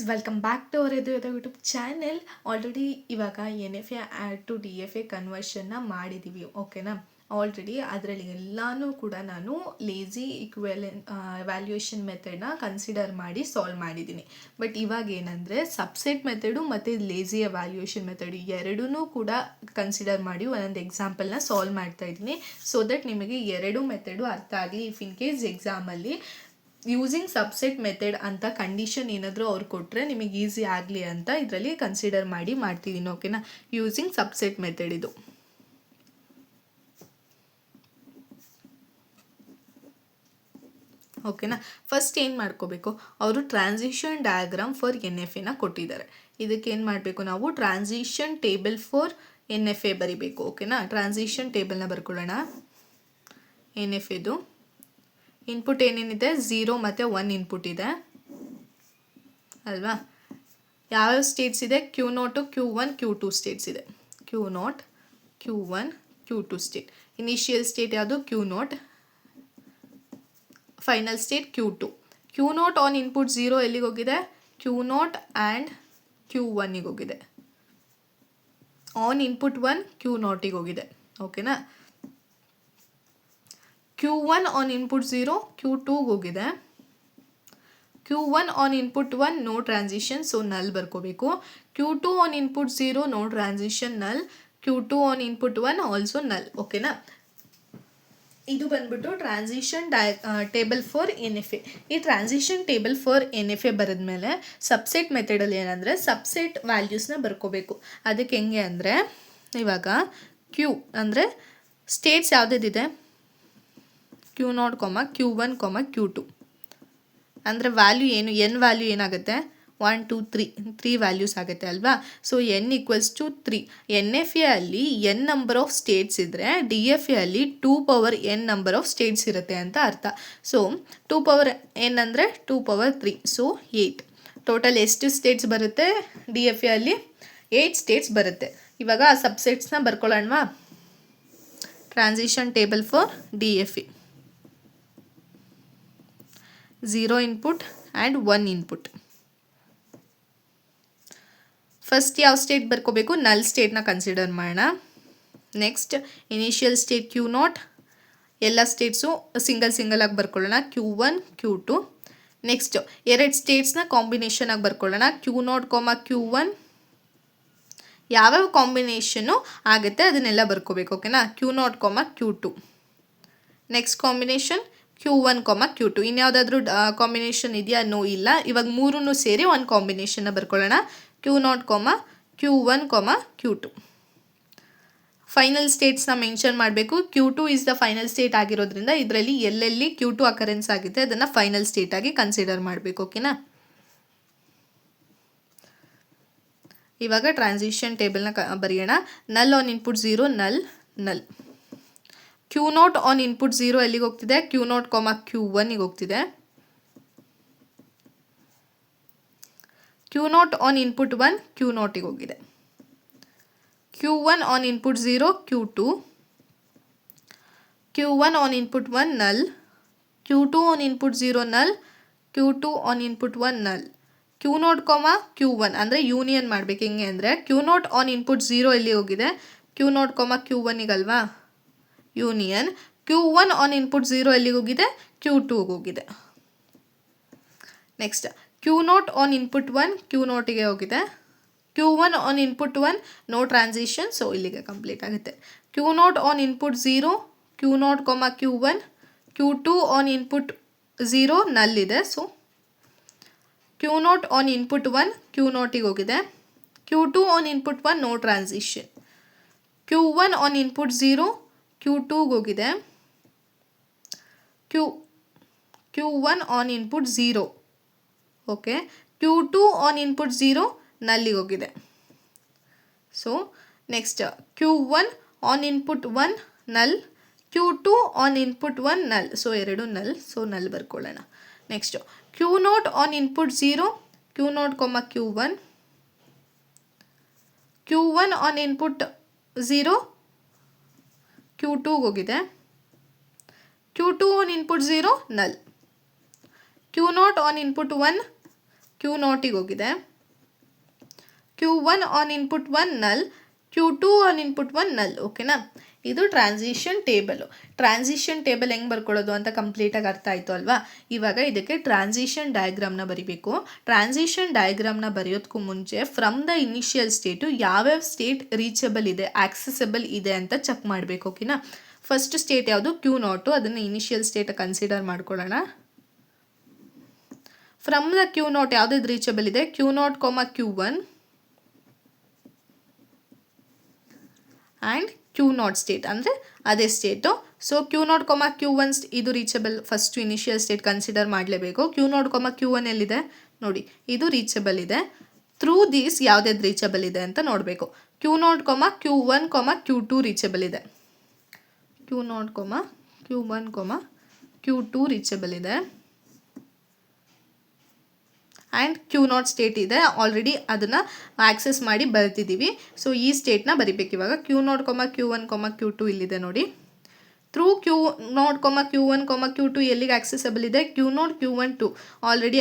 Welcome back to our ಇದು YouTube channel. Already ಇವಾಗ N F A add to D F A ಕನ್ವರ್ಷನ್ನ ಮಾಡಿದ್ದೀವಿ, ಓಕೆನಾ. ಆಲ್ರೆಡಿ ಅದರಲ್ಲಿ ಎಲ್ಲನೂ ಕೂಡ ನಾನು ಲೇಝಿ ವ್ಯಾಲ್ಯೂಯೇಷನ್ ಮೆಥಡ್ನ ಕನ್ಸಿಡರ್ ಮಾಡಿ ಸಾಲ್ವ್ ಮಾಡಿದ್ದೀನಿ. ಬಟ್ ಇವಾಗ ಏನಂದರೆ ಸಬ್ಸೆಟ್ ಮೆಥಡು ಮತ್ತು ಲೇಝಿ ವ್ಯಾಲ್ಯೂಯೇಷನ್ ಮೆಥಡ್ ಎರಡೂ ಕೂಡ ಕನ್ಸಿಡರ್ ಮಾಡಿ ಒಂದೊಂದು ಎಕ್ಸಾಂಪಲ್ನ ಸಾಲ್ವ್ ಮಾಡ್ತಾ ಇದ್ದೀನಿ. ಸೊ ದಟ್ ನಿಮಗೆ ಎರಡು ಮೆಥಡು ಅರ್ಥ ಆಗಲಿ. ಇಫ್ ಇನ್ ಕೇಸ್ ಎಕ್ಸಾಮಲ್ಲಿ ಯೂಸಿಂಗ್ ಸಬ್ಸೆಟ್ ಮೆಥಡ್ ಅಂತ ಕಂಡೀಷನ್ ಏನಾದರೂ ಅವ್ರು ಕೊಟ್ಟರೆ ನಿಮಗೆ ಈಸಿ ಆಗಲಿ ಅಂತ ಇದರಲ್ಲಿ ಕನ್ಸಿಡರ್ ಮಾಡಿ ಮಾಡ್ತಿದ್ದೀನಿ, ಓಕೆನಾ. ಯೂಸಿಂಗ್ ಸಬ್ಸೆಟ್ ಮೆಥಡ್ ಇದು. ಓಕೆನಾ. ಫಸ್ಟ್ ಏನು ಮಾಡ್ಕೋಬೇಕು, ಅವರು transition diagram for N F ಎನ ಕೊಟ್ಟಿದ್ದಾರೆ. ಇದಕ್ಕೆ ಏನು ಮಾಡಬೇಕು, ನಾವು transition table for N F A ಬರಿಬೇಕು, ಓಕೆನಾ. ಟ್ರಾನ್ಸಿಷನ್ ಟೇಬಲ್ನ ಬರ್ಕೊಳ್ಳೋಣ. ಎನ್ ಎಫ್ ಎದು ಇನ್ಪುಟ್ ಏನೇನಿದೆ, 0 ಮತ್ತು 1 ಇನ್ಪುಟ್ ಇದೆ ಅಲ್ವಾ. ಯಾವ್ಯಾವ ಸ್ಟೇಟ್ಸ್ ಇದೆ, Q0, Q1, Q2 ಸ್ಟೇಟ್ಸ್ ಇದೆ. Q0, Q1, Q2 state. Initial state ಯಾವುದು, Q0. Final state Q2. Q0 on input 0 ಎಲ್ಲಿಗೆ ಹೋಗಿದೆ, Q0 ಆ್ಯಂಡ್ Q1ಗೆ ಹೋಗಿದೆ. ಆನ್ ಇನ್ಪುಟ್ 1 Q0ಗೆ ಹೋಗಿದೆ, ಓಕೆನಾ. Q1 ಆನ್ ಇನ್ಪುಟ್ 0 Q2ಗೆ ಹೋಗಿದೆ. Q1 on input 1 no transition, so null ಬರ್ಕೋಬೇಕು. Q2 on input 0 no transition, null. Q2 on input 1 also ನಲ್, ಓಕೆನಾ. ಇದು ಬಂದ್ಬಿಟ್ಟು transition table for N F A. ಈ transition table for N F A ಬರೆದ್ಮೇಲೆ subset ಮೆಥಡಲ್ಲಿ ಏನಂದರೆ ಸಬ್ಸೆಟ್ ವ್ಯಾಲ್ಯೂಸ್ನ ಬರ್ಕೋಬೇಕು. ಅದಕ್ಕೆ ಹೆಂಗೆ ಅಂದರೆ, ಇವಾಗ ಕ್ಯೂ ಅಂದರೆ ಸ್ಟೇಟ್ಸ್ ಯಾವುದಿದೆ, Q0, Q1, Q2 ಅಂದರೆ ವ್ಯಾಲ್ಯೂ ಏನು, ಎನ್ ವ್ಯಾಲ್ಯೂ ಏನಾಗುತ್ತೆ, 1 2 3 ವ್ಯಾಲ್ಯೂಸ್ ಆಗುತ್ತೆ ಅಲ್ವಾ. So n = 3. N F A ಅಲ್ಲಿ n ನಂಬರ್ ಆಫ್ ಸ್ಟೇಟ್ಸ್ ಇದ್ದರೆ ಡಿ ಎಫ್ ಎ ಅಲ್ಲಿ 2n ನಂಬರ್ ಆಫ್ ಸ್ಟೇಟ್ಸ್ ಇರುತ್ತೆ ಅಂತ ಅರ್ಥ. ಸೊ 2n ಅಂದರೆ 2 3, ಸೊ 8. ಟೋಟಲ್ ಎಷ್ಟು ಸ್ಟೇಟ್ಸ್ ಬರುತ್ತೆ ಡಿ ಎಫ್ ಎ ಅಲ್ಲಿ, 8 ಸ್ಟೇಟ್ಸ್ ಬರುತ್ತೆ. ಇವಾಗ ಆ ಸಬ್ಸೆಟ್ಸ್ನ ಬರ್ಕೊಳ್ಳೋಣವಾ. Transition table for D F A, 0 input and 1 input. First ಯಾವ ಸ್ಟೇಟ್ ಬರ್ಕೋಬೇಕು, ನಲ್ ಸ್ಟೇಟ್ನ ಕನ್ಸಿಡರ್ ಮಾಡೋಣ. ನೆಕ್ಸ್ಟ್ ಇನಿಷಿಯಲ್ ಸ್ಟೇಟ್ Q0, ಎಲ್ಲ ಸ್ಟೇಟ್ಸು ಸಿಂಗಲ್ ಆಗಿ ಬರ್ಕೊಳ್ಳೋಣ, Q1, Q2. ನೆಕ್ಸ್ಟ್ ಎರಡು ಸ್ಟೇಟ್ಸ್ನ ಕಾಂಬಿನೇಷನ್ ಆಗಿ ಬರ್ಕೊಳ್ಳೋಣ, Q0, Q1. ಯಾವ್ಯಾವ ಕಾಂಬಿನೇಷನ್ನು ಆಗುತ್ತೆ ಅದನ್ನೆಲ್ಲ ಬರ್ಕೋಬೇಕು, ಓಕೆನಾ. Q0, Q2. Next combination Q1, Q2. ಇನ್ಯಾವುದಾದ್ರೂ ಕಾಂಬಿನೇಷನ್ ಇದೆಯಾ, ನೋ ಇಲ್ಲ. ಇವಾಗ ಮೂರೂ ಸೇರಿ ಒಂದು ಕಾಂಬಿನೇಷನ್ನ ಬರ್ಕೊಳ್ಳೋಣ, Q0, Q1, Q2. ಫೈನಲ್ ಸ್ಟೇಟ್ಸ್ನ ಮೆನ್ಷನ್ ಮಾಡಬೇಕು. Q2 is the final state ಆಗಿರೋದ್ರಿಂದ ಇದರಲ್ಲಿ ಎಲ್ಲೆಲ್ಲಿ Q2 ಅಕರೆನ್ಸ್ ಆಗುತ್ತೆ ಅದನ್ನು ಫೈನಲ್ ಸ್ಟೇಟ್ ಆಗಿ ಕನ್ಸಿಡರ್ ಮಾಡಬೇಕು, ಓಕೆನಾ. ಇವಾಗ ಟ್ರಾನ್ಸಿಷನ್ ಟೇಬಲ್ನ ಬರೆಯೋಣ. ನಲ್ ಆನ್ ಇನ್ಪುಟ್ 0, ನಲ್. Q0 ಆನ್ ಇನ್ಪುಟ್ 0 ಎಲ್ಲಿಗೆ ಹೋಗ್ತಿದೆ, Q0, Q1ಗೆ ಹೋಗ್ತಿದೆ. Q0 ಆನ್ ಇನ್ಪುಟ್ 1 Q0ಗೆ ಹೋಗಿದೆ. Q1 on input 0 Q2. Q1 on input 1 ನಲ್. Q2 ಆನ್ ಇನ್ಪುಟ್ 0 ನಲ್. Q2 ಆನ್ ಇನ್ಪುಟ್ 1 ನಲ್. Q0, Q1 ಅಂದರೆ ಯೂನಿಯನ್ ಮಾಡಬೇಕು. ಹೆಂಗೆ ಅಂದರೆ Q0 ಆನ್ ಇನ್ಪುಟ್ 0 ಎಲ್ಲಿ ಹೋಗಿದೆ, Q0, Q1ಗೆ ಅಲ್ವಾ, ಯೂನಿಯನ್. Q1 ಆನ್ ಇನ್ಪುಟ್ 0 ಎಲ್ಲಿಗೆ ಹೋಗಿದೆ, Q2ಗೆ ಹೋಗಿದೆ. ನೆಕ್ಸ್ಟ್ Q0 ಆನ್ ಇನ್ಪುಟ್ 1 Q0ಗೆ ಹೋಗಿದೆ. Q1 on input 1 no transition, so ಇಲ್ಲಿಗೆ ಕಂಪ್ಲೀಟ್ ಆಗುತ್ತೆ. Q0 on input 0 Q0, Q1. Q2 on input 0 ನಲ್ ಇದೆ, ಸೊ Q0 ಆನ್ ಇನ್ಪುಟ್ 1 Q0ಗೆ ಹೋಗಿದೆ. Q2 on input 1 no transition. Q1 on input 0 Q2ಗೆ ಹೋಗಿದೆ. Q1 on input 0, okay. Q2 on input 0 ನಲ್ಲಿಗೆ ಹೋಗಿದೆ. So next Q1 on input 1 ನಲ್. Q2 on input 1 ನಲ್, ಸೊ ಎರಡು ನಲ್, ಸೊ ನಲ್ ಬರ್ಕೊಳ್ಳೋಣ. Next Q0 on input 0 Q0, Q1. Q1 on input 0 Q2ಗೆ ಹೋಗಿದೆ. Q2 ಆನ್ ಇನ್ಪುಟ್ 0 ನಲ್. Q0 on input 1 Q ನಾಟಿಗೆ ಹೋಗಿದೆ. Q1 ಆನ್ ಇನ್ಪುಟ್ 1 ನಲ್, Q2 on input 1 ನಲ್. ಓಕೆನಾ, ಇದು ಟ್ರಾನ್ಸಿಷನ್ ಟೇಬಲು. ಟ್ರಾನ್ಸಿಷನ್ ಟೇಬಲ್ ಹೆಂಗೆ ಬರ್ಕೊಳ್ಳೋದು ಅಂತ ಕಂಪ್ಲೀಟಾಗಿ ಅರ್ಥ ಆಯಿತು ಅಲ್ವಾ. ಇವಾಗ ಇದಕ್ಕೆ ಟ್ರಾನ್ಸಿಷನ್ ಡಯಾಗ್ರಾಮ್ನ ಬರಿಬೇಕು. ಟ್ರಾನ್ಸಿಷನ್ ಡಯಾಗ್ರಾಮ್ನ ಬರೆಯೋದಕ್ಕೂ ಮುಂಚೆ ಫ್ರಮ್ ದ ಇನಿಷಿಯಲ್ ಸ್ಟೇಟು ಯಾವ್ಯಾವ ಸ್ಟೇಟ್ ರೀಚಬಲ್ ಇದೆ, ಆಕ್ಸೆಸಬಲ್ ಇದೆ ಅಂತ ಚೆಕ್ ಮಾಡಬೇಕು. ಓಕೆನಾ, ಫಸ್ಟ್ ಸ್ಟೇಟ್ ಯಾವುದು? Q0. ಅದನ್ನು ಇನಿಷಿಯಲ್ ಸ್ಟೇಟ್ ಕನ್ಸಿಡರ್ ಮಾಡ್ಕೊಳ್ಳೋಣ. ಫ್ರಮ್ ದ Q0 ಯಾವ್ದು ರೀಚಬಲ್ ಇದೆ? Q0, Q1 and Q0 state ಅಂದರೆ ಅದೇ ಸ್ಟೇಟು. ಸೊ Q0, Q1 ಇದು reachable. First initial state consider ಮಾಡಲೇಬೇಕು. Q0, Q1 ಎಲ್ಲಿದೆ ನೋಡಿ, ಇದು ರೀಚಬಲ್ ಇದೆ. ಥ್ರೂ ದೀಸ್ ಯಾವುದ್ಯಾವ್ದು ರೀಚಬಲ್ ಇದೆ ಅಂತ ನೋಡಬೇಕು. Q0, Q1, Q2 ರೀಚಬಲ್ ಇದೆ. Q0, Q1, Q2 ರೀಚಬಲ್ ಇದೆ. ಆ್ಯಂಡ್ Q0 ಸ್ಟೇಟ್ ಇದೆ, ಆಲ್ರೆಡಿ ಅದನ್ನು ಆಕ್ಸೆಸ್ ಮಾಡಿ ಬರ್ತಿದ್ದೀವಿ. ಸೊ ಈ ಸ್ಟೇಟ್ನ ಬರಿಬೇಕು ಇವಾಗ. Q0, Q1, Q2 ಇಲ್ಲಿದೆ ನೋಡಿ. ಥ್ರೂ Q0, Q1, Q2 ಎಲ್ಲಿಗೆ ಆಕ್ಸೆಸಬಲ್ ಇದೆ? Q0, Q1, 2 ಆಲ್ರೆಡಿ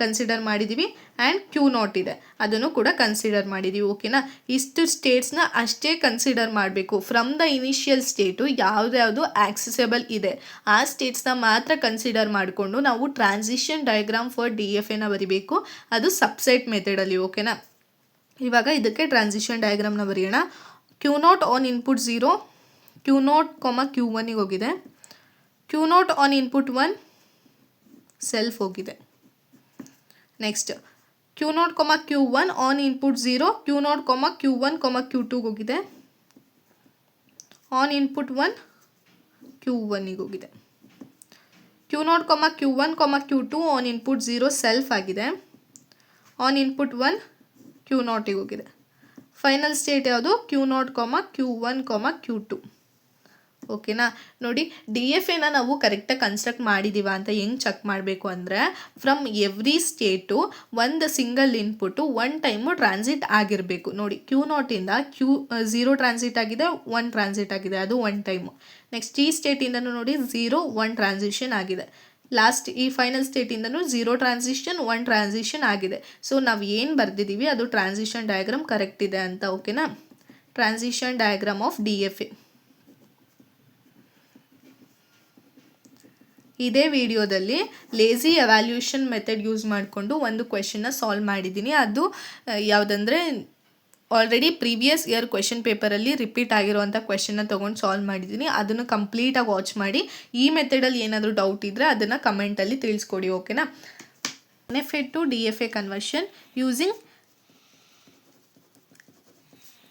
ಕನ್ಸಿಡರ್ ಮಾಡಿದ್ದೀವಿ. ಆ್ಯಂಡ್ Q0 ಇದೆ, ಅದನ್ನು ಕೂಡ ಕನ್ಸಿಡರ್ ಮಾಡಿದ್ದೀವಿ. ಓಕೆನಾ, ಇಷ್ಟು ಸ್ಟೇಟ್ಸ್ನ ಅಷ್ಟೇ ಕನ್ಸಿಡರ್ ಮಾಡಬೇಕು. ಫ್ರಮ್ ದ ಇನಿಷಿಯಲ್ ಸ್ಟೇಟು ಯಾವ್ದ್ಯಾವುದು ಆಕ್ಸೆಸಬಲ್ ಇದೆ ಆ ಸ್ಟೇಟ್ಸ್ನ ಮಾತ್ರ ಕನ್ಸಿಡರ್ ಮಾಡಿಕೊಂಡು ನಾವು ಟ್ರಾನ್ಸಿಷನ್ ಡಯಾಗ್ರಾಮ್ ಫಾರ್ DFAನ ಬರಿಬೇಕು. ಅದು ಸಬ್ಸೆಟ್ ಮೆಥಡಲ್ಲಿ. ಓಕೆನಾ, ಇವಾಗ ಇದಕ್ಕೆ ಟ್ರಾನ್ಸಿಷನ್ ಡಯಾಗ್ರಾಮ್ನ ಬರೆಯೋಣ. Q0 ಆನ್ ಇನ್ಪುಟ್ 0, Q0, Q1ಗೆ ಹೋಗಿದೆ. Q0 ಆನ್ ಇನ್ಪುಟ್ 1 ಸೆಲ್ಫ್ ಹೋಗಿದೆ. Next Q0, Q1 on input 0, Q0, Q1, Q2ಗೆ ಹೋಗಿದೆ. ಆನ್ ಇನ್ಪುಟ್ 1 Q1ಗೆ ಹೋಗಿದೆ. Q0, Q1, Q2 on input 0 self ಆಗಿದೆ. ಆನ್ ಇನ್ಪುಟ್ 1 Q0ಗೆ ಹೋಗಿದೆ. ಫೈನಲ್ ಸ್ಟೇಟ್ ಯಾವುದು? Q0, Q1, Q2. ಓಕೆನಾ, ನೋಡಿ DFAನ ನಾವು ಕರೆಕ್ಟಾಗಿ ಕನ್ಸ್ಟ್ರಕ್ಟ್ ಮಾಡಿದ್ದೀವ ಅಂತ ಹೆಂಗೆ ಚೆಕ್ ಮಾಡಬೇಕು ಅಂದರೆ, ಫ್ರಮ್ ಎವ್ರಿ ಸ್ಟೇಟು ಒಂದು ಸಿಂಗಲ್ ಇನ್ಪುಟು ಒನ್ ಟೈಮು ಟ್ರಾನ್ಸಿಟ್ ಆಗಿರಬೇಕು. ನೋಡಿ Q0ಇಂದ Q0 ಟ್ರಾನ್ಸಿಟ್ ಆಗಿದೆ, 1 ಟ್ರಾನ್ಸಿಟ್ ಆಗಿದೆ, ಅದು ಒನ್ ಟೈಮು. ನೆಕ್ಸ್ಟ್ ಈ ಸ್ಟೇಟಿಂದನೂ ನೋಡಿ 0, 1 ಟ್ರಾನ್ಸಿಷನ್ ಆಗಿದೆ. ಲಾಸ್ಟ್ ಈ ಫೈನಲ್ ಸ್ಟೇಟಿಂದನೂ 0 ಟ್ರಾನ್ಸಿಷನ್, 1 ಟ್ರಾನ್ಸಿಷನ್ ಆಗಿದೆ. ಸೊ ನಾವು ಏನು ಬರೆದಿದ್ದೀವಿ ಅದು ಟ್ರಾನ್ಸಿಷನ್ ಡಯಾಗ್ರಾಮ್ ಕರೆಕ್ಟ್ ಇದೆ ಅಂತ. ಓಕೆನಾ, ಟ್ರಾನ್ಸಿಷನ್ ಡಯಾಗ್ರಾಮ್ ಆಫ್ DFA. ಇದೇ ವಿಡಿಯೋದಲ್ಲಿ ಲೇಝಿ ಎವ್ಯಾಲ್ಯೂಯೇಷನ್ ಮೆಥಡ್ ಯೂಸ್ ಮಾಡಿಕೊಂಡು ಒಂದು ಕ್ವೆಶನ್ನ ಸಾಲ್ವ್ ಮಾಡಿದ್ದೀನಿ. ಅದು ಯಾವುದಂದರೆ ಆಲ್ರೆಡಿ ಪ್ರೀವಿಯಸ್ ಇಯರ್ ಕ್ವೆಶನ್ ಪೇಪರಲ್ಲಿ ರಿಪೀಟ್ ಆಗಿರುವಂಥ ಕ್ವೆಶನ್ನ ತೊಗೊಂಡು ಸಾಲ್ವ್ ಮಾಡಿದ್ದೀನಿ. ಅದನ್ನು ಕಂಪ್ಲೀಟಾಗಿ ವಾಚ್ ಮಾಡಿ. ಈ ಮೆಥಡಲ್ಲಿ ಏನಾದರೂ ಡೌಟ್ ಇದ್ದರೆ ಅದನ್ನು ಕಮೆಂಟಲ್ಲಿ ತಿಳಿಸ್ಕೊಡಿ. ಓಕೆನಾ, benefit to DFA conversion using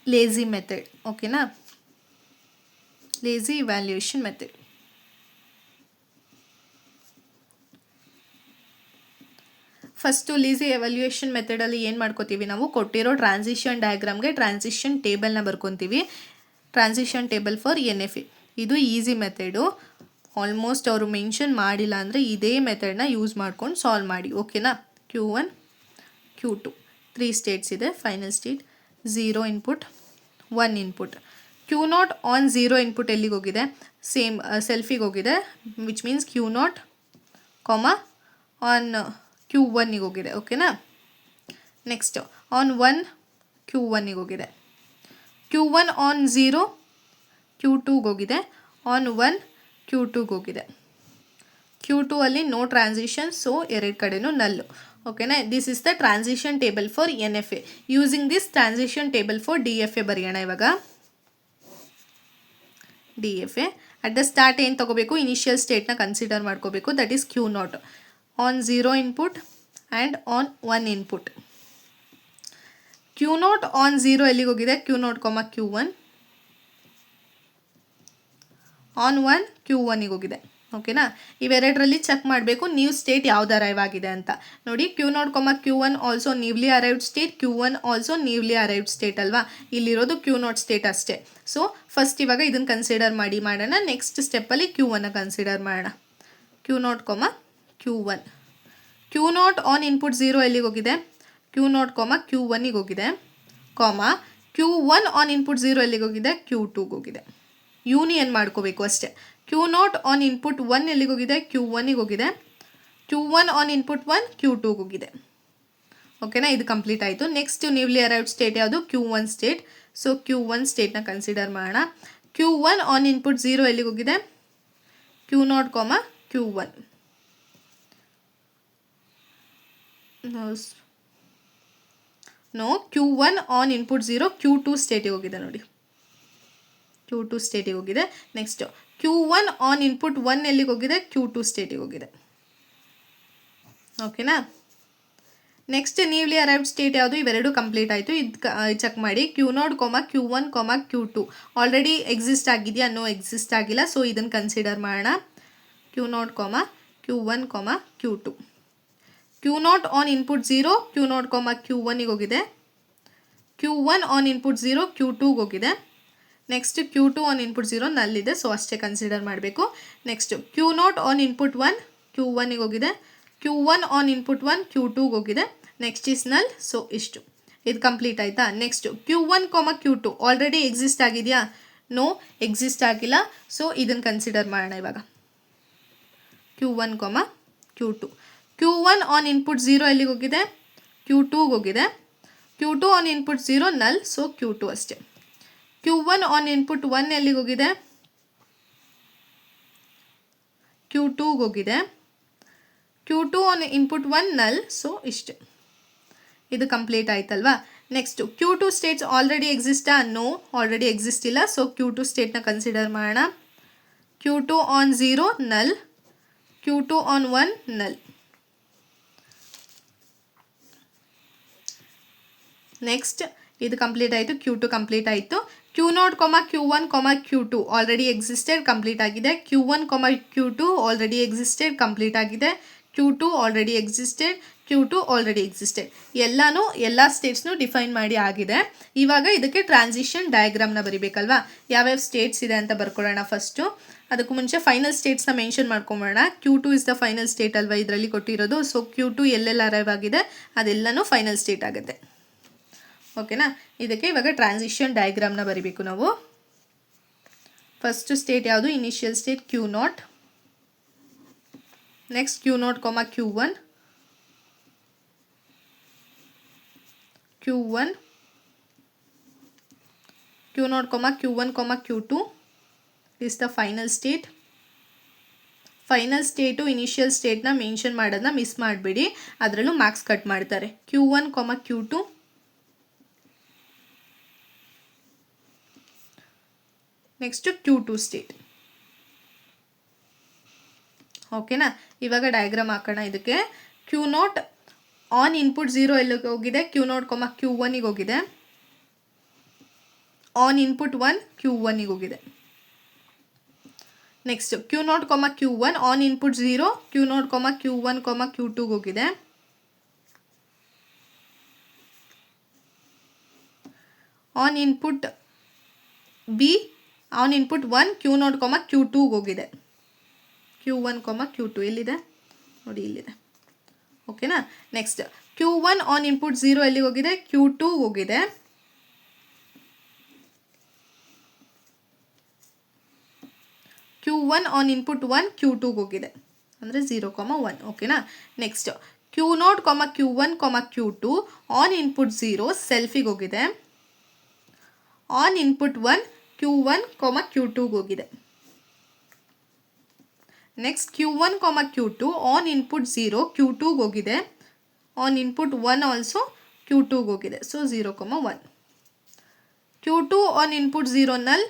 lazy method. ಓಕೆನಾ, lazy evaluation method. First lazy evaluation ಮೆಥಡಲ್ಲಿ ಏನು ಮಾಡ್ಕೋತೀವಿ ನಾವು? ಕೊಟ್ಟಿರೋ ಟ್ರಾನ್ಸಿಷನ್ ಡಯಾಗ್ರಾಮ್ಗೆ ಟ್ರಾನ್ಸಿಷನ್ ಟೇಬಲ್ನ ಬರ್ಕೊತೀವಿ. Transition table for NFA. ಇದು ಈಸಿ ಮೆಥಡು. ಆಲ್ಮೋಸ್ಟ್ ಅವರು ಮೆನ್ಷನ್ ಮಾಡಿಲ್ಲ ಅಂದರೆ ಇದೇ ಮೆಥಡ್ನ ಯೂಸ್ ಮಾಡ್ಕೊಂಡು ಸಾಲ್ವ್ ಮಾಡಿ. ಓಕೆನಾ, Q1, Q2 3 ಸ್ಟೇಟ್ಸ್ ಇದೆ. Final state 0 input, 1 input. Q0 on 0 input ಎಲ್ಲಿಗೆ ಹೋಗಿದೆ? ಸೇಮ್ ಸೆಲ್ಫಿಗೆ ಹೋಗಿದೆ. ವಿಚ್ ಮೀನ್ಸ್ Q0, ಆನ್ Q1ಗೆ ಹೋಗಿದೆ. ಓಕೆನಾ, ನೆಕ್ಸ್ಟ್ ಆನ್ 1 Q1ಗೆ ಹೋಗಿದೆ. Q1 ಆನ್ 0 Q2ಗೆ ಹೋಗಿದೆ. ಆನ್ 1 Q2ಗೆ ಹೋಗಿದೆ. Q2 ಅಲ್ಲಿ ನೋ ಟ್ರಾನ್ಸಿಷನ್, ಸೊ ಎರಡು ಕಡೆನೂ ನಲ್ಲು. ಓಕೆನಾ, this is the transition table for NFA. Using this transition table for DFA ಬರೆಯೋಣ ಇವಾಗ. DFA ಅಟ್ ದ ಸ್ಟಾರ್ಟ್ ಏನು ತೊಗೋಬೇಕು? ಇನಿಷಿಯಲ್ ಸ್ಟೇಟ್ನ ಕನ್ಸಿಡರ್ ಮಾಡ್ಕೋಬೇಕು. That is Q0 on 0 input and on 1 input. Q0 on 0 ಎಲ್ಲಿಗೆ ಹೋಗಿದೆ? Q0, Q1 ಆನ್ 1 Q1ಗೆ ಹೋಗಿದೆ. ಓಕೆನಾ, ಇವೆರಡರಲ್ಲಿ ಚೆಕ್ ಮಾಡಬೇಕು ನ್ಯೂ ಸ್ಟೇಟ್ ಯಾವ್ದು ಅರೈವ್ ಆಗಿದೆ ಅಂತ. ನೋಡಿ Q0, Q1 also newly arrived state, Q1 also newly arrived state ಅಲ್ವಾ. ಇಲ್ಲಿರೋದು Q0 ಸ್ಟೇಟ್ ಅಷ್ಟೇ. ಸೊ ಫಸ್ಟ್ ಇವಾಗ ಇದನ್ನು ಕನ್ಸಿಡರ್ ಮಾಡೋಣ. ನೆಕ್ಸ್ಟ್ ಸ್ಟೆಪ್ಪಲ್ಲಿ Q1ನ ಕನ್ಸಿಡರ್ ಮಾಡೋಣ. Q0, Q1. Q0 on input 0 ಎಲ್ಲಿಗೆ ಹೋಗಿದೆ? Q0, Q1ಗೆ ಹೋಗಿದೆ. Q1 ಆನ್ ಇನ್ಪುಟ್ 0 ಎಲ್ಲಿಗೆ ಹೋಗಿದೆ? Q2ಗೆ ಹೋಗಿದೆ. ಯೂನಿಯನ್ ಮಾಡ್ಕೋಬೇಕು ಅಷ್ಟೇ. Q0 ಆನ್ ಇನ್ಪುಟ್ 1 ಎಲ್ಲಿಗೆ ಹೋಗಿದೆ? Q1ಗೆ ಹೋಗಿದೆ. Q1 ಆನ್ ಇನ್ಪುಟ್ 1 Q2ಗೆ ಹೋಗಿದೆ. ಓಕೆನಾ, ಇದು ಕಂಪ್ಲೀಟ್ ಆಯಿತು. ನೆಕ್ಸ್ಟ್ ನ್ಯೂಲಿ ಅರೈವ್ಡ್ ಸ್ಟೇಟ್ ಯಾವುದು? Q1 state. So Q1 ಸ್ಟೇಟ್ನ consider ಮಾಡೋಣ. Q1 ಆನ್ ಇನ್ಪುಟ್ 0 ಎಲ್ಲಿಗೆ ಹೋಗಿದೆ? Q0, Q1. No, Q1 on input 0 Q2 ಸ್ಟೇಟಿಗೆ ಹೋಗಿದೆ ನೋಡಿ, Q2 ಸ್ಟೇಟಿಗೆ ಹೋಗಿದೆ. ನೆಕ್ಸ್ಟ್ Q1 ಆನ್ ಇನ್ಪುಟ್ 1 ಎಲ್ಲಿಗೆ ಹೋಗಿದೆ? Q2 ಸ್ಟೇಟಿಗೆ ಹೋಗಿದೆ. ಓಕೆನಾ. ನೆಕ್ಸ್ಟ್ ನ್ಯೂಲಿ ಅರೈವ್ಡ್ ಸ್ಟೇಟ್ ಯಾವುದು? ಇವೆರಡು ಕಂಪ್ಲೀಟ್ ಆಯಿತು. ಇದು ಚೆಕ್ ಮಾಡಿ. Q0, Q1, Q2 already exist ಆಗಿದೆಯಾ? ನೋ, ಎಕ್ಸಿಸ್ಟ್ ಆಗಿಲ್ಲ. ಸೊ ಇದನ್ನು ಕನ್ಸಿಡರ್ ಮಾಡೋಣ. Q0, Q1, Q2. Q0 on input 0 Q0, Q1ಗೆ ಹೋಗಿದೆ. Q1 ಆನ್ ಇನ್ಪುಟ್ 0 Q2ಗೆ ಹೋಗಿದೆ. ನೆಕ್ಸ್ಟ್ Q2 ಆನ್ ಇನ್ಪುಟ್ 0 ನಲ್ಲಿದೆ, ಸೊ ಅಷ್ಟೇ ಕನ್ಸಿಡರ್ ಮಾಡಬೇಕು. ನೆಕ್ಸ್ಟ್ Q0 ಆನ್ ಇನ್ಪುಟ್ 1 Q1ಗೆ ಹೋಗಿದೆ. Q1 ಆನ್ ಇನ್ಪುಟ್ 1 Q2ಗೆ ಹೋಗಿದೆ. ನೆಕ್ಸ್ಟ್ ಇಸ್ ನಲ್. ಸೊ ಇಷ್ಟು, ಇದು ಕಂಪ್ಲೀಟ್ ಆಯಿತಾ. Next Q1, Q2 already exist ಆಗಿದೆಯಾ? ನೋ, ಎಕ್ಸಿಸ್ಟ್ ಆಗಿಲ್ಲ. ಸೊ ಇದನ್ನು ಕನ್ಸಿಡರ್ ಮಾಡೋಣ ಇವಾಗ. Q1, Q2. Q1 on input 0 ಎಲ್ಲಿಗೆ ಹೋಗಿದೆ? Q2ಗೆ ಹೋಗಿದೆ. Q2 ಆನ್ ಇನ್ಪುಟ್ 0 ನಲ್, ಸೊ Q2 ಅಷ್ಟೇ. Q1 ಆನ್ ಇನ್ಪುಟ್ 1 ಎಲ್ಲಿಗೆ ಹೋಗಿದೆ? Q2ಗೆ ಹೋಗಿದೆ. Q2 ಆನ್ ಇನ್ಪುಟ್ 1 ನಲ್, ಸೊ ಇಷ್ಟೇ. ಇದು ಕಂಪ್ಲೀಟ್ ಆಯ್ತಲ್ವಾ. ನೆಕ್ಸ್ಟ್ Q2 ಸ್ಟೇಟ್ಸ್ ಆಲ್ರೆಡಿ ಎಕ್ಸಿಸ್ಟಾ? ನೋ, ಆಲ್ರೆಡಿ ಎಕ್ಸಿಸ್ಟ್ ಇಲ್ಲ. ಸೊ Q2 ಸ್ಟೇಟ್ನ ಕನ್ಸಿಡರ್ ಮಾಡೋಣ. Q2 ಆನ್ 0 ನಲ್, Q2 ಆನ್ 1 ನಲ್. ನೆಕ್ಸ್ಟ್ ಇದು ಕಂಪ್ಲೀಟ್ ಆಯಿತು. Q2 ಕಂಪ್ಲೀಟ್ ಆಯಿತು. Q0, Q1, Q2 already existed, complete ಆಗಿದೆ. Q1, Q2 already existed, complete ಆಗಿದೆ. Q2 already existed, Q2 already existed. ಎಲ್ಲ ಸ್ಟೇಟ್ಸ್ನು ಡಿಫೈನ್ ಮಾಡಿ ಆಗಿದೆ. ಇವಾಗ ಇದಕ್ಕೆ ಟ್ರಾನ್ಸಿಷನ್ ಡಯಾಗ್ರಾಮ್ನ ಬರಿಬೇಕಲ್ವಾ? ಯಾವ್ಯಾವ ಸ್ಟೇಟ್ಸ್ ಇದೆ ಅಂತ ಬರ್ಕೊಳ್ಳೋಣ ಫಸ್ಟು. ಅದಕ್ಕೂ ಮುಂಚೆ ಫೈನಲ್ ಸ್ಟೇಟ್ಸ್ನ ಮೆನ್ಷನ್ ಮಾಡ್ಕೊಂಬೋಣ. Q2 is the final state ಅಲ್ವಾ ಇದರಲ್ಲಿ ಕೊಟ್ಟಿರೋದು. ಸೊ Q2 ಎಲ್ಲೆಲ್ಲ ಅರೈವ್ ಆಗಿದೆ ಅದೆಲ್ಲನೂ ಫೈನಲ್ ಸ್ಟೇಟ್ ಆಗುತ್ತೆ. ಓಕೆನಾ. ಇದಕ್ಕೆ ಇವಾಗ ಟ್ರಾನ್ಸಿಷನ್ ಡಯಾಗ್ರಾಮ್ನ ಬರಿಬೇಕು ನಾವು. ಫಸ್ಟ್ ಸ್ಟೇಟ್ ಯಾವುದು? Initial state Q0. Next Q0, Q1, Q1, Q0, Q1, Q2 is the final state. Final state initial ಸ್ಟೇಟ್ನ ಮೆನ್ಷನ್ ಮಾಡೋದನ್ನ ಮಿಸ್ ಮಾಡಬೇಡಿ, ಅದರಲ್ಲೂ ಮಾರ್ಕ್ಸ್ ಕಟ್ ಮಾಡ್ತಾರೆ. Q1, Q2, next Q2 state. ಓಕೆನಾ. ಇವಾಗ ಡಯಾಗ್ರಾಮ್ ಹಾಕೋಣ. ಇದಕ್ಕೆ Q0 ಆನ್ ಇನ್ಪುಟ್ 0 ಎಲ್ಲಿಗೆ ಹೋಗಿದೆ? Q0, Q1ಗೆ ಹೋಗಿದೆ. ಆನ್ ಇನ್ಪುಟ್ 1 Q1ಗೆ ಹೋಗಿದೆ. Next Q0, Q1 on input 0 Q0, Q1, Q2ಗೆ ಹೋಗಿದೆ. On input B on input 1 Q0, Q2ಗೆ ಹೋಗಿದೆ. Q1, Q2 ಎಲ್ಲಿದೆ ನೋಡಿ, ಇಲ್ಲಿದೆ. ಓಕೆನಾ. ನೆಕ್ಸ್ಟ್ Q1 ಆನ್ ಇನ್ಪುಟ್ 0 ಎಲ್ಲಿಗೆ ಹೋಗಿದೆ? Q2ಗೆ ಹೋಗಿದೆ. Q1 ಆನ್ ಇನ್ಪುಟ್ 1 Q2ಗೆ ಹೋಗಿದೆ, ಅಂದರೆ 0, 1. ಓಕೆನಾ. Next Q0, Q1, Q2 on input 0 ಸೆಲ್ಫಿಗೆ ಹೋಗಿದೆ. ಆನ್ ಇನ್ಪುಟ್ 1 Q1, Q2ಗೆ ಹೋಗಿದೆ. Next Q1, Q2 on input 0 Q2ಗೆ ಹೋಗಿದೆ. ಆನ್ ಇನ್ಪುಟ್ 1 ಆಲ್ಸೋ Q2ಗೆ ಹೋಗಿದೆ. ಸೊ 0, 1. Q2 ಆನ್ ಇನ್ಪುಟ್ 0 ನಲ್,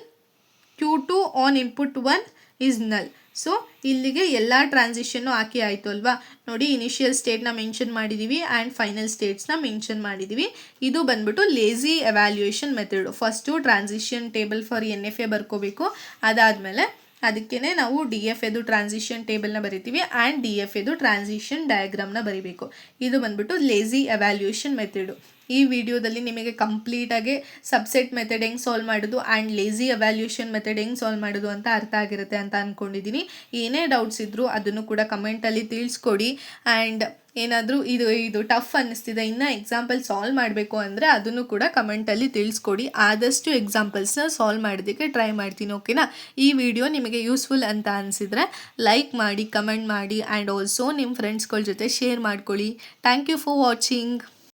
Q2 ಆನ್ ಇನ್ಪುಟ್ 1 ಈಸ್ ನಲ್. ಸೊ ಇಲ್ಲಿಗೆ ಎಲ್ಲ ಟ್ರಾನ್ಸಿಷನ್ನು ಹಾಕಿ ಆಯಿತು ಅಲ್ವಾ. ನೋಡಿ, ಇನಿಷಿಯಲ್ ಸ್ಟೇಟ್ನ ಮೆನ್ಷನ್ ಮಾಡಿದ್ದೀವಿ ಆ್ಯಂಡ್ ಫೈನಲ್ ಸ್ಟೇಟ್ಸ್ನ ಮೆನ್ಷನ್ ಮಾಡಿದ್ದೀವಿ. ಇದು ಬಂದ್ಬಿಟ್ಟು lazy evaluation method. First transition table for NFA ಬರ್ಕೋಬೇಕು. ಅದಾದಮೇಲೆ ಅದಕ್ಕೇ ನಾವು DFAದು ಟ್ರಾನ್ಸಿಷನ್ ಟೇಬಲ್ನ ಬರಿತೀವಿ ಆ್ಯಂಡ್ DFAದು ಟ್ರಾನ್ಸಿಷನ್ ಡಯಾಗ್ರಾಮ್ನ ಬರಿಬೇಕು. ಇದು ಬಂದ್ಬಿಟ್ಟು ಲೇಝಿ ಎವ್ಯಾಲ್ಯೂಯೇಷನ್ ಮೆಥಡು. ಈ ವಿಡಿಯೋದಲ್ಲಿ ನಿಮಗೆ ಕಂಪ್ಲೀಟಾಗಿ ಸಬ್ಸೆಟ್ ಮೆಥಡ್ ಹೆಂಗೆ ಸಾಲ್ವ್ ಮಾಡೋದು ಆ್ಯಂಡ್ ಲೇಝಿ ಎವ್ಯಾಲ್ಯೂಯೇಷನ್ ಮೆಥಡ್ ಹೆಂಗೆ ಸಾಲ್ವ್ ಮಾಡೋದು ಅಂತ ಅರ್ಥ ಆಗಿರುತ್ತೆ ಅಂತ ಅಂದ್ಕೊಂಡಿದ್ದೀನಿ. ಏನೇ ಡೌಟ್ಸ್ ಇದ್ದರೂ ಅದನ್ನು ಕೂಡ ಕಮೆಂಟಲ್ಲಿ ತಿಳಿಸ್ಕೊಡಿ. ಆ್ಯಂಡ್ ಏನಾದರೂ ಇದು ಟಫ್ ಅನ್ನಿಸ್ತಿದೆ, ಇನ್ನೂ ಎಕ್ಸಾಂಪಲ್ ಸಾಲ್ವ್ ಮಾಡಬೇಕು ಅಂದರೆ ಅದನ್ನು ಕೂಡ ಕಮೆಂಟಲ್ಲಿ ತಿಳಿಸ್ಕೊಡಿ. ಆದಷ್ಟು ಎಕ್ಸಾಂಪಲ್ಸ್ನ ಸಾಲ್ವ್ ಮಾಡೋದಕ್ಕೆ ಟ್ರೈ ಮಾಡ್ತೀನಿ. ಓಕೆನಾ. ಈ ವಿಡಿಯೋ ನಿಮಗೆ ಯೂಸ್ಫುಲ್ ಅಂತ ಅನಿಸಿದರೆ ಲೈಕ್ ಮಾಡಿ, ಕಮೆಂಟ್ ಮಾಡಿ ಆ್ಯಂಡ್ ಆಲ್ಸೋ ನಿಮ್ಮ ಫ್ರೆಂಡ್ಸ್ಗಳ ಜೊತೆ ಶೇರ್ ಮಾಡ್ಕೊಳ್ಳಿ. Thank you for watching.